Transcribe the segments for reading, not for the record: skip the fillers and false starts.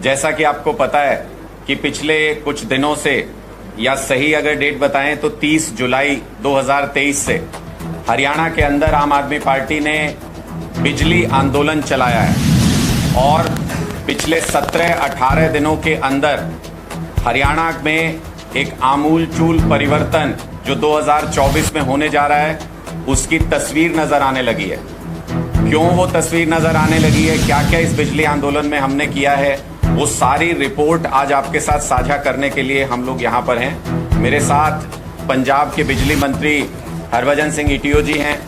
जैसा कि आपको पता है कि पिछले कुछ दिनों से, या सही अगर डेट बताएं तो 30 जुलाई 2023 से हरियाणा के अंदर आम आदमी पार्टी ने बिजली आंदोलन चलाया है और पिछले 17-18 दिनों के अंदर हरियाणा में एक आमूलचूल परिवर्तन जो 2024 में होने जा रहा है उसकी तस्वीर नजर आने लगी है। क्यों वो तस्वीर नजर आने लगी है, क्या क्या इस बिजली आंदोलन में हमने किया है, वो सारी रिपोर्ट आज आपके साथ साझा करने के लिए हम लोग यहाँ पर हैं। मेरे साथ पंजाब के बिजली मंत्री हरभजन सिंह ईटियो जी हैं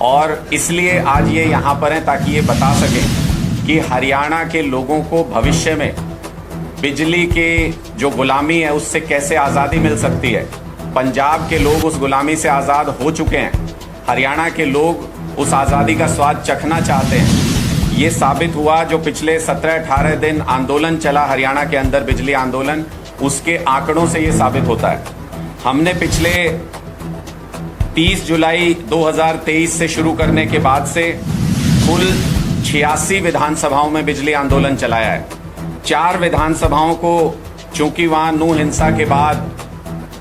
और इसलिए आज ये यहाँ पर हैं ताकि ये बता सकें कि हरियाणा के लोगों को भविष्य में बिजली के जो गुलामी है उससे कैसे आज़ादी मिल सकती है। पंजाब के लोग उस गुलामी से आज़ाद हो चुके हैं, हरियाणा के लोग उस आज़ादी का स्वाद चखना चाहते हैं। ये साबित हुआ जो पिछले 17-18 दिन आंदोलन चला हरियाणा के अंदर, बिजली आंदोलन, उसके आंकड़ों से ये साबित होता है। हमने पिछले 30 जुलाई 2023 से शुरू करने के बाद से कुल 86 विधानसभाओं में बिजली आंदोलन चलाया है। 4 विधानसभाओं को चूंकि वहां नू हिंसा के बाद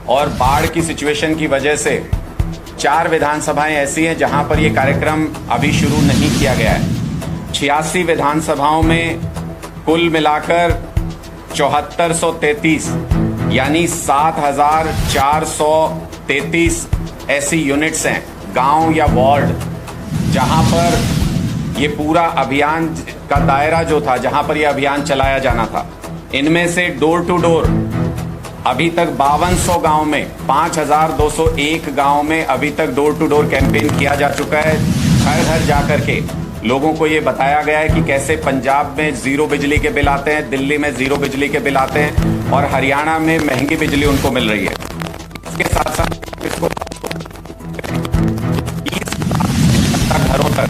और बाढ़ की सिचुएशन की वजह से 4 विधानसभाएं ऐसी हैं जहां पर ये कार्यक्रम अभी शुरू नहीं किया गया है। 86 विधानसभाओं में कुल मिलाकर 7433 यानी 7433 ऐसी यूनिट्स हैं, गांव या वार्ड, जहां पर ये पूरा अभियान का दायरा जो था, जहां पर ये अभियान चलाया जाना था। इनमें से डोर टू डोर अभी तक 5200 गांव में, 5201 गांव में अभी तक डोर टू डोर कैंपेन किया जा चुका है। घर घर जाकर के लोगों को ये बताया गया है कि कैसे पंजाब में 0 बिजली के बिल आते हैं, दिल्ली में 0 बिजली के बिल आते हैं और हरियाणा में महंगी बिजली उनको मिल रही है। इसके साथ साथ इसको 20 घरों तक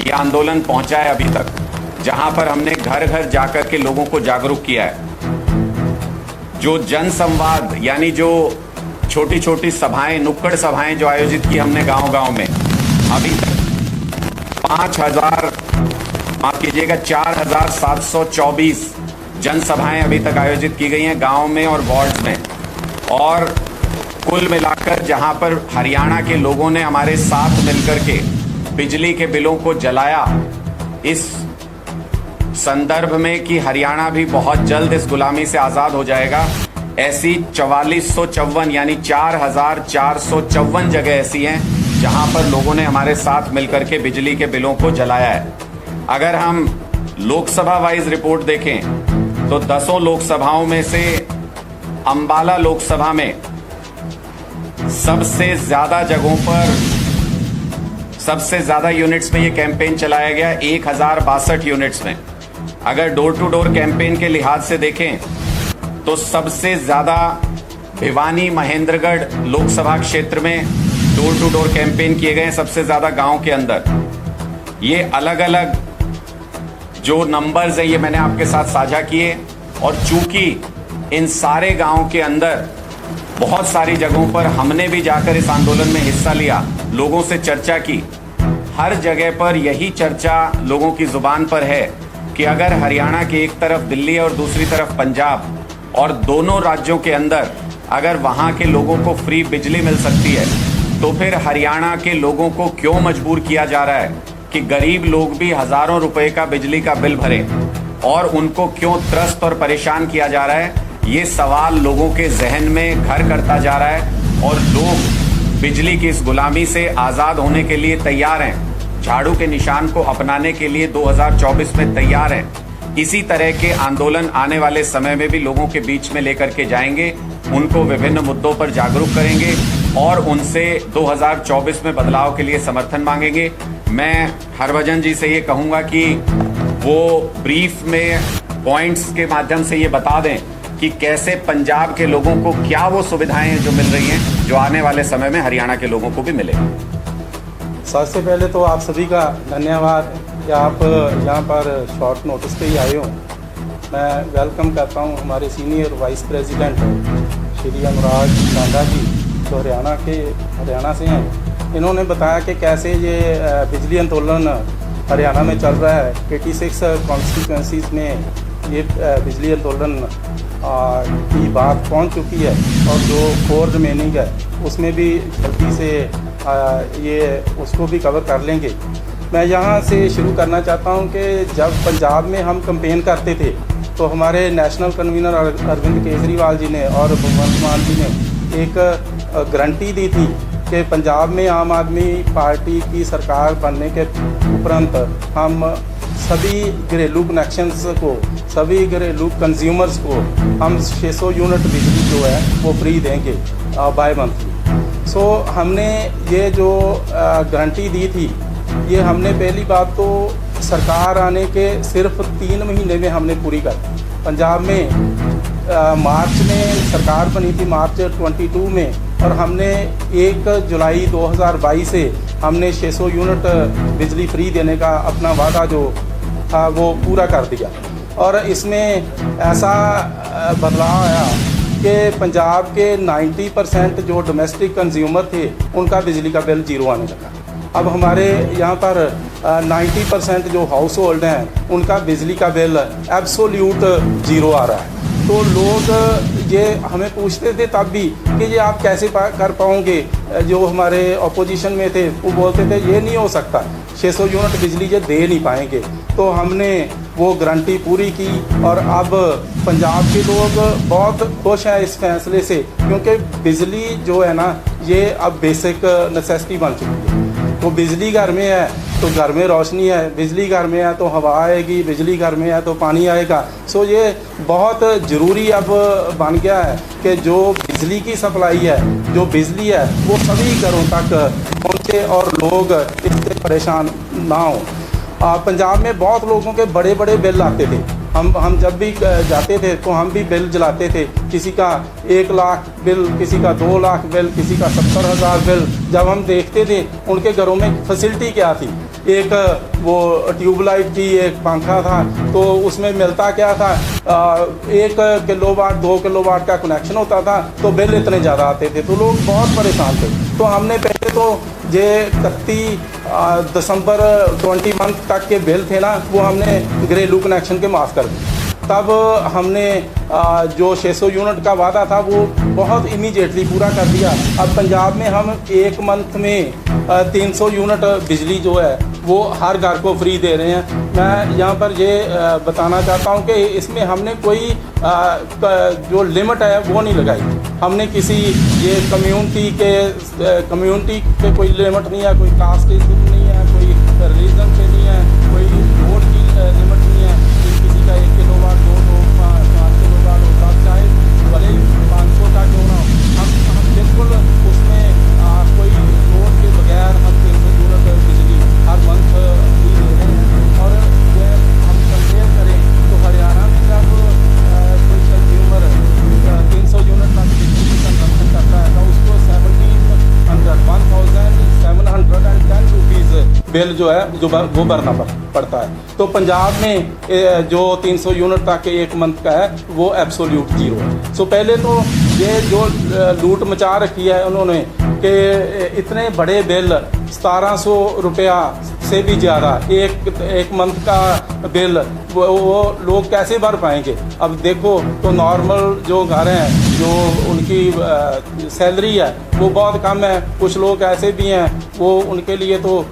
ये आंदोलन पहुंचा है अभी तक, जहां पर हमने घर घर जाकर के लोगों को जागरूक किया है। जो जन संवाद यानी जो छोटी छोटी सभाएं, नुक्कड़ सभाएं जो आयोजित की हमने गांव गांव में, अभी तक 4724 जनसभाएं अभी तक आयोजित की गई हैं गांव में और वार्ड्स में। और कुल मिलाकर जहां पर हरियाणा के लोगों ने हमारे साथ मिलकर के बिजली के बिलों को जलाया, इस संदर्भ में कि हरियाणा भी बहुत जल्द इस गुलामी से आजाद हो जाएगा, ऐसी 4454 यानी 4454 जगह ऐसी हैं जहां पर लोगों ने हमारे साथ मिलकर के बिजली के बिलों को जलाया है। अगर हम लोकसभा वाइज रिपोर्ट देखें तो 10 लोकसभाओं में से अंबाला लोकसभा में सबसे ज्यादा जगहों पर, सबसे ज्यादा यूनिट्स में ये कैंपेन चलाया गया, 1062 यूनिट्स में। अगर डोर टू डोर कैंपेन के लिहाज से देखें तो सबसे ज्यादा भिवानी महेंद्रगढ़ लोकसभा क्षेत्र में डोर टू डोर कैंपेन किए गए, सबसे ज्यादा गांव के अंदर। ये अलग अलग जो नंबर्स हैं ये मैंने आपके साथ साझा किए और चूंकि इन सारे गांव के अंदर बहुत सारी जगहों पर हमने भी जाकर इस आंदोलन में हिस्सा लिया, लोगों से चर्चा की, हर जगह पर यही चर्चा लोगों की जुबान पर है कि अगर हरियाणा की एक तरफ दिल्ली और दूसरी तरफ पंजाब और दोनों राज्यों के अंदर अगर वहां के लोगों को फ्री बिजली मिल सकती है तो फिर हरियाणा के लोगों को क्यों मजबूर किया जा रहा है कि गरीब लोग भी हजारों रुपए का बिजली का बिल भरें और उनको क्यों त्रस्त और परेशान किया जा रहा है। ये सवाल लोगों के जहन में घर करता जा रहा है और लोग बिजली की इस गुलामी से आजाद होने के लिए तैयार हैं, झाड़ू के निशान को अपनाने के लिए 2024 में तैयार हैं। इसी तरह के आंदोलन आने वाले समय में भी लोगों के बीच में लेकर के जाएंगे, उनको विभिन्न मुद्दों पर जागरूक करेंगे और उनसे 2024 में बदलाव के लिए समर्थन मांगेंगे। मैं हरभजन जी से ये कहूंगा कि वो ब्रीफ में पॉइंट्स के माध्यम से ये बता दें कि कैसे पंजाब के लोगों को क्या वो सुविधाएं हैं जो मिल रही हैं जो आने वाले समय में हरियाणा के लोगों को भी मिले। सबसे पहले तो आप सभी का धन्यवाद कि आप यहाँ पर शॉर्ट नोटिस पे ही आए हो। मैं वेलकम करता हूँ हमारे senior vice president Shri Anurag सांडा जी जो हरियाणा से हैं। इन्होंने बताया कि कैसे ये बिजली आंदोलन हरियाणा में चल रहा है। 86 कॉन्स्टिट्यूंसीज में ये बिजली आंदोलन की बात पहुंच चुकी है और जो 4 रिमेनिंग है उसमें भी जल्दी से ये उसको भी कवर कर लेंगे। मैं यहाँ से शुरू करना चाहता हूँ कि जब पंजाब में हम कैंपेन करते थे तो हमारे नेशनल कन्वीनर अरविंद केजरीवाल जी ने और भगवंत मान जी ने एक गारंटी दी थी कि पंजाब में आम आदमी पार्टी की सरकार बनने के उपरांत हम सभी घरेलू कनेक्शंस को, सभी घरेलू कंज्यूमर्स को हम 600 यूनिट बिजली जो है वो फ्री देंगे बाय मंथली। सो हमने ये जो गारंटी दी थी, ये हमने पहली बात तो सरकार आने के सिर्फ 3 महीने में हमने पूरी कर दी। पंजाब में मार्च में सरकार बनी थी, मार्च 22 में, और हमने 1 जुलाई 2022 से हमने 600 यूनिट बिजली फ्री देने का अपना वादा जो था वो पूरा कर दिया। और इसमें ऐसा बदलाव आया कि पंजाब के 90% जो डोमेस्टिक कंज्यूमर थे उनका बिजली का बिल जीरो आने लगा। अब हमारे यहाँ पर 90% जो हाउस होल्ड हैं उनका बिजली का बिल एब्सोल्यूट जीरो आ रहा है। तो लोग ये हमें पूछते थे तब भी कि ये आप कैसे कर पाओगे, जो हमारे अपोजिशन में थे वो बोलते थे ये नहीं हो सकता, 600 यूनिट बिजली ये दे नहीं पाएंगे। तो हमने वो गारंटी पूरी की और अब पंजाब के लोग बहुत खुश हैं इस फैसले से, क्योंकि बिजली जो है ना ये अब बेसिक नेसेसिटी बन चुकी है। तो बिजली घर में है तो घर में रोशनी है, बिजली घर में है तो हवा आएगी, बिजली घर में है तो पानी आएगा। सो ये बहुत ज़रूरी अब बन गया है कि जो बिजली की सप्लाई है, जो बिजली है वो सभी घरों तक पहुँचे और लोग इससे परेशान ना हों। पंजाब में बहुत लोगों के बड़े बड़े बिल आते थे। हम जब भी जाते थे तो हम भी बिल जलाते थे, किसी का 1 लाख बिल, किसी का 2 लाख बिल, किसी का 70,000 बिल। जब हम देखते थे उनके घरों में फैसिलिटी क्या थी, एक वो ट्यूबलाइट थी, एक पंखा था, तो उसमें मिलता क्या था 1 किलोवाट 2 किलोवाट का कनेक्शन होता था तो बिल इतने ज़्यादा आते थे, तो लोग बहुत परेशान थे। तो हमने पहले तो ये 31 दिसंबर 20 मंथ तक के बिल थे ना वो हमने घरेलू कनेक्शन के माफ़ कर दिए। तब हमने जो 600 यूनिट का वादा था वो बहुत इमीडिएटली पूरा कर दिया। अब पंजाब में हम 1 मंथ में 300 यूनिट बिजली जो है वो हर घर को फ्री दे रहे हैं। मैं यहाँ पर ये बताना चाहता हूँ कि इसमें हमने कोई जो लिमिट है वो नहीं लगाई। हमने किसी ये कम्युनिटी के कोई लिमिट नहीं है, कोई कास्ट की नहीं है, कोई रीजन से नहीं है, कोई वोट की लिमिट नहीं है कि किसी का 1 किलोवाट 2 5 किलोवाट होता चाहे भले 500 का क्यों ना हो। हम बिल्कुल उसमें कोई वोट के बगैर हम 300 यूनिट बिजली हर मंथ फ्री दे रहे हैं। और ये हम कंपेयर करें तो हरियाणा में जब कोई कंज्यूमर 300 यूनिट तक बिजली की कंजम्पशन करता है तो उसको 1,710 रुपीज़ बिल जो है वो भरना पड़ता है। तो पंजाब में जो 300 यूनिट तक 1 मंथ का है वो एब्सोल्यूट जीरो है। सो पहले तो ये जो लूट मचा रखी है उन्होंने कि इतने बड़े बिल 1700 रुपया से भी ज़्यादा एक मंथ का बिल वो लोग कैसे भर पाएंगे। अब देखो तो नॉर्मल जो घर हैं जो उनकी सैलरी है वो बहुत कम है, कुछ लोग ऐसे भी हैं वो उनके लिए तो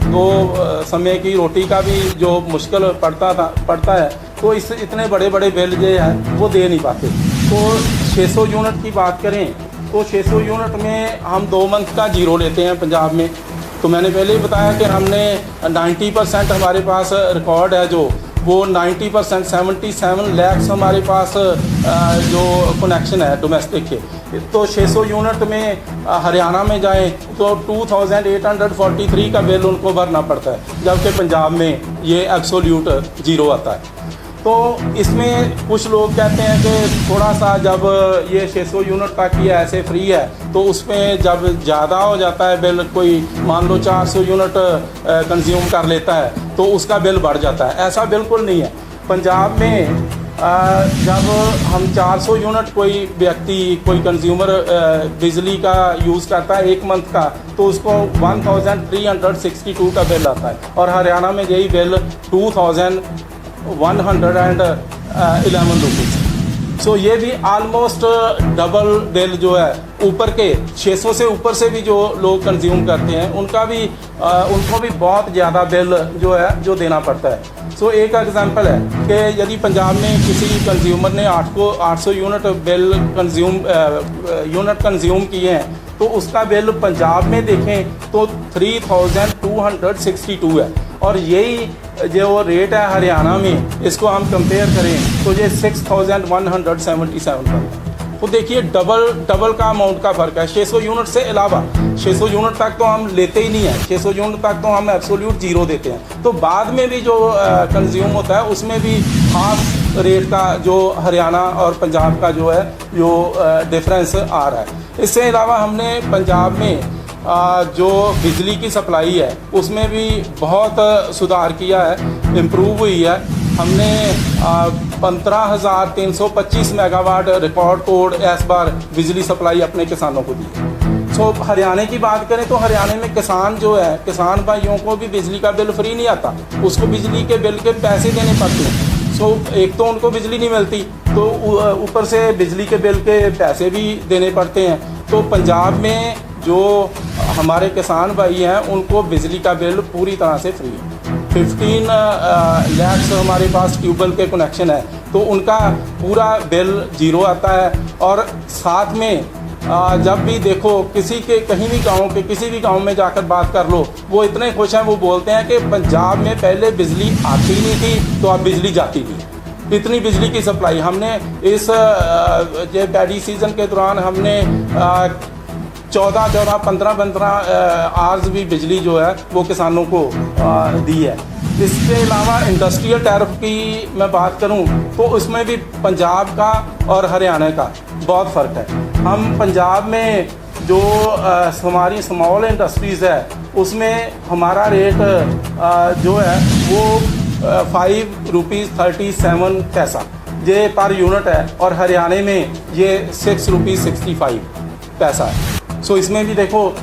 2 समय की रोटी का भी जो मुश्किल पड़ता है, तो इतने बड़े बड़े बिल जो है वो दे नहीं पाते। तो 600 यूनिट की बात करें तो 600 यूनिट में हम 2 मंथ का जीरो लेते हैं पंजाब में। तो मैंने पहले ही बताया कि हमने 90% हमारे पास रिकॉर्ड है, जो वो 90% 77 लाख हमारे पास जो कनेक्शन है डोमेस्टिक के। तो 600 यूनिट में हरियाणा में जाएं तो 2843 का बिल उनको भरना पड़ता है, जबकि पंजाब में ये एब्सोल्यूट जीरो आता है। तो इसमें कुछ लोग कहते हैं कि थोड़ा सा जब ये 600 यूनिट तक ये ऐसे फ्री है तो उसमें जब ज़्यादा हो जाता है बिल, कोई मान लो 400 यूनिट कंज्यूम कर लेता है तो उसका बिल बढ़ जाता है। ऐसा बिल्कुल नहीं है। पंजाब में जब हम 400 यूनिट कोई व्यक्ति कोई कंज्यूमर बिजली का यूज़ करता है 1 मंथ का, तो उसको 1362 का बिल आता है। और हरियाणा में यही बिल 2130 11 रुपीज़। सो ये भी आलमोस्ट डबल बिल जो है ऊपर के 600 से ऊपर से भी जो लोग कंज्यूम करते हैं उनका भी उनको भी बहुत ज़्यादा बिल जो है जो देना पड़ता है। सो एक एग्जांपल है कि यदि पंजाब में किसी कंज्यूमर ने 800 यूनिट बिल यूनिट कंज्यूम किए हैं तो उसका बिल पंजाब में देखें तो 3262 है, और यही जो रेट है हरियाणा में इसको हम कंपेयर करें तो ये 6177 पर है। तो देखिए डबल का अमाउंट का फ़र्क है। 600 यूनिट से अलावा 600 यूनिट तक तो हम लेते ही नहीं हैं, 600 यूनिट तक तो हम एब्सोल्यूट ज़ीरो देते हैं। तो बाद में भी जो कंज्यूम होता है उसमें भी खास रेट का जो हरियाणा और पंजाब का जो है जो डिफरेंस आ रहा है। इससे अलावा हमने पंजाब में जो बिजली की सप्लाई है उसमें भी बहुत सुधार किया है, इम्प्रूव हुई है। हमने 15,325 मेगावाट रिकॉर्ड तोड़ इस बार बिजली सप्लाई अपने किसानों को दी है। सो हरियाणा की बात करें तो हरियाणा में किसान जो है, किसान भाइयों को भी बिजली का बिल फ्री नहीं आता, उसको बिजली के बिल के पैसे देने पड़ते हैं। सो एक तो उनको बिजली नहीं मिलती तो ऊपर से बिजली के बिल के पैसे भी देने पड़ते हैं। तो पंजाब में जो हमारे किसान भाई हैं उनको बिजली का बिल पूरी तरह से फ्री है। 15 लाख हमारे पास ट्यूबवेल के कनेक्शन है तो उनका पूरा बिल ज़ीरो आता है। और साथ में जब भी देखो किसी के कहीं भी गांव के किसी भी गांव में जाकर बात कर लो, वो इतने खुश हैं, वो बोलते हैं कि पंजाब में पहले बिजली आती नहीं थी तो अब बिजली जाती थी। इतनी बिजली की सप्लाई हमने इस पैडी सीज़न के दौरान हमने 15 आवर्स भी बिजली जो है वो किसानों को दी है। इसके अलावा इंडस्ट्रियल टैरिफ की मैं बात करूं तो उसमें भी पंजाब का और हरियाणा का बहुत फ़र्क है। हम पंजाब में जो हमारी स्मॉल इंडस्ट्रीज़ है उसमें हमारा रेट जो है वो 5 रुपीज़ 37 पैसा ये पर यूनिट है, और हरियाणा में ये 6 रुपीज़ 65 पैसा है। सो इसमें भी देखो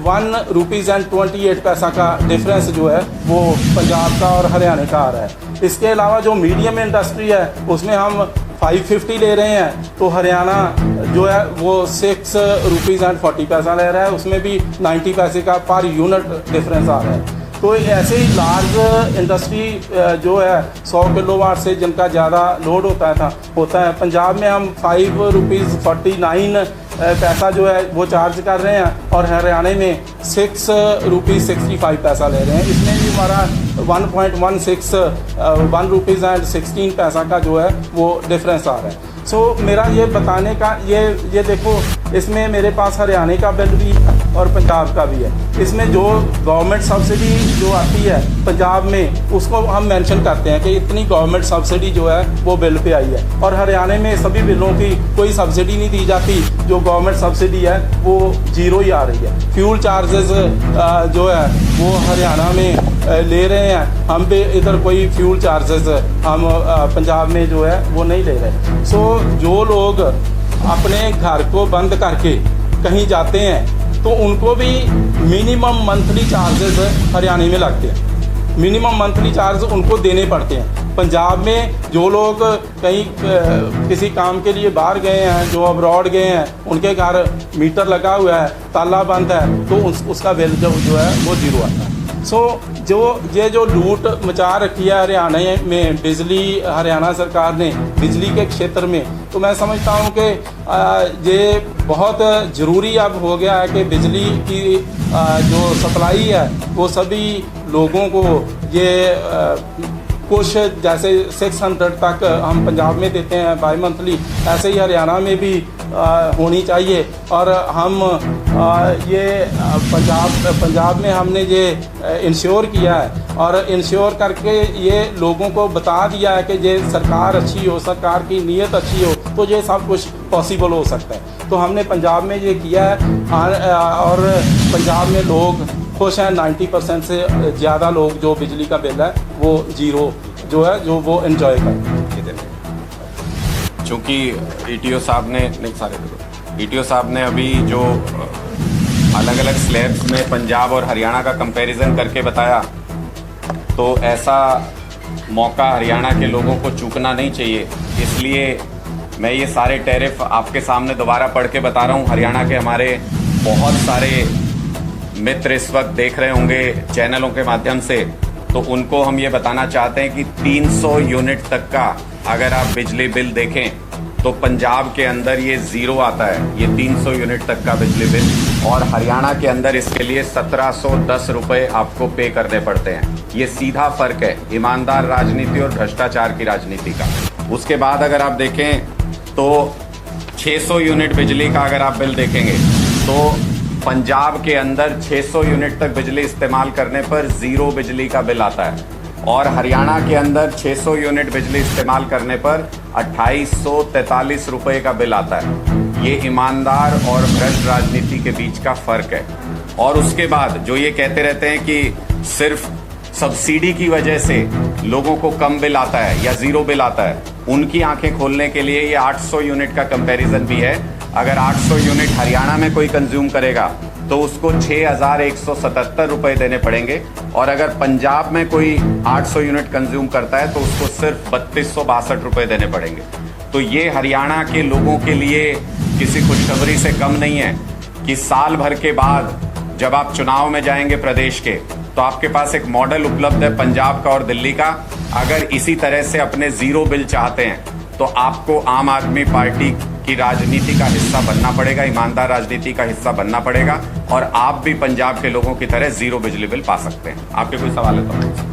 1 रुपीज़ एंड 28 पैसा का डिफरेंस जो है वो पंजाब का और हरियाणा का आ रहा है। इसके अलावा जो मीडियम इंडस्ट्री है उसमें हम 550 ले रहे हैं तो हरियाणा जो है वो 6 रुपीज़ एंड 40 पैसा ले रहा है, उसमें भी 90 पैसे का पर यूनिट डिफरेंस आ रहा है। तो ऐसे ही लार्ज इंडस्ट्री जो है 100 किलोवाट से जिनका ज़्यादा लोड होता है पंजाब में हम 5 रुपीज़ 49 पैसा जो है वो चार्ज कर रहे हैं, और हरियाणा में 6 रुपीज़ 65 पैसा ले रहे हैं। इसमें भी हमारा 1 रुपीज़ एंड 16 पैसा का जो है वो डिफरेंस आ रहा है। सो मेरा ये बताने का ये देखो इसमें मेरे पास हरियाणा का बिल भी और पंजाब का भी है। इसमें जो गवर्नमेंट सब्सिडी जो आती है पंजाब में उसको हम मेंशन करते हैं कि इतनी गवर्नमेंट सब्सिडी जो है वो बिल पे आई है, और हरियाणा में सभी बिलों की कोई सब्सिडी नहीं दी जाती। जो गवर्नमेंट सब्सिडी है वो ज़ीरो ही आ रही है। फ्यूल चार्जेस जो है वो हरियाणा में ले रहे हैं, हम भी इधर कोई फ्यूल चार्जेस हम पंजाब में जो है वो नहीं ले रहे। सो जो लोग अपने घर को बंद करके कहीं जाते हैं तो उनको भी मिनिमम मंथली चार्जेस हरियाणा में लगते हैं, मिनिमम मंथली चार्ज उनको देने पड़ते हैं। पंजाब में जो लोग कहीं किसी काम के लिए बाहर गए हैं, जो अब्रॉड गए हैं, उनके घर मीटर लगा हुआ है, ताला बंद है तो उसका बिल जो है वो ज़ीरो आता है। सो जो लूट मचा रखी है हरियाणा में बिजली, हरियाणा सरकार ने बिजली के क्षेत्र में, तो मैं समझता हूँ कि ये बहुत ज़रूरी अब हो गया है कि बिजली की जो सप्लाई है वो सभी लोगों को ये कुछ जैसे 600 तक हम पंजाब में देते हैं बाई मंथली, ऐसे ही हरियाणा में भी होनी चाहिए। और हम ये पंजाब में हमने ये इंश्योर किया है, और इंश्योर करके ये लोगों को बता दिया है कि ये सरकार अच्छी हो, सरकार की नीयत अच्छी हो तो ये सब कुछ पॉसिबल हो सकता है। तो हमने पंजाब में ये किया है, और पंजाब में लोग खुश हैं। 90% से ज़्यादा लोग जो बिजली का बिल है वो ज़ीरो जो है जो वो एंजॉय करें। चूँकि ईटीओ साहब ने अभी जो अलग अलग स्लैब्स में पंजाब और हरियाणा का कंपैरिजन करके बताया, तो ऐसा मौका हरियाणा के लोगों को चूकना नहीं चाहिए इसलिए मैं ये सारे टैरिफ आपके सामने दोबारा पढ़ के बता रहा हूँ। हरियाणा के हमारे बहुत सारे मित्र इस वक्त देख रहे होंगे चैनलों के माध्यम से, तो उनको हम ये बताना चाहते हैं कि 300 यूनिट तक का अगर आप बिजली बिल देखें तो पंजाब के अंदर ये जीरो आता है, ये 300 यूनिट तक का बिजली बिल, और हरियाणा के अंदर इसके लिए 1710 रुपए आपको पे करने पड़ते हैं। ये सीधा फर्क है ईमानदार राजनीति और भ्रष्टाचार की राजनीति का। उसके बाद अगर आप देखें तो 600 यूनिट बिजली का अगर आप बिल देखेंगे तो पंजाब के अंदर 600 यूनिट तक बिजली इस्तेमाल करने पर जीरो बिजली का बिल आता है, और हरियाणा के अंदर 600 यूनिट बिजली इस्तेमाल करने पर 2843 रुपए का बिल आता है। ये ईमानदार और भ्रष्ट राजनीति के बीच का फर्क है। और उसके बाद जो ये कहते रहते हैं कि सिर्फ सब्सिडी की वजह से लोगों को कम बिल आता है या जीरो बिल आता है, उनकी आंखें खोलने के लिए ये 800 यूनिट का कंपैरिजन भी है। अगर 800 यूनिट हरियाणा में कोई कंज्यूम करेगा तो उसको 6177 रुपए देने पड़ेंगे, और अगर पंजाब में कोई 800 यूनिट कंज्यूम करता है तो उसको सिर्फ 3262 रुपए देने पड़ेंगे। तो ये हरियाणा के लोगों के लिए किसी खुशखबरी से कम नहीं है कि साल भर के बाद जब आप चुनाव में जाएंगे प्रदेश के, तो आपके पास एक मॉडल उपलब्ध है पंजाब का और दिल्ली का। अगर इसी तरह से अपने जीरो बिल चाहते हैं तो आपको आम आदमी पार्टी की राजनीति का हिस्सा बनना पड़ेगा, ईमानदार राजनीति का हिस्सा बनना पड़ेगा, और आप भी पंजाब के लोगों की तरह जीरो बिजली बिल पा सकते हैं। आपके कोई सवाल है तो?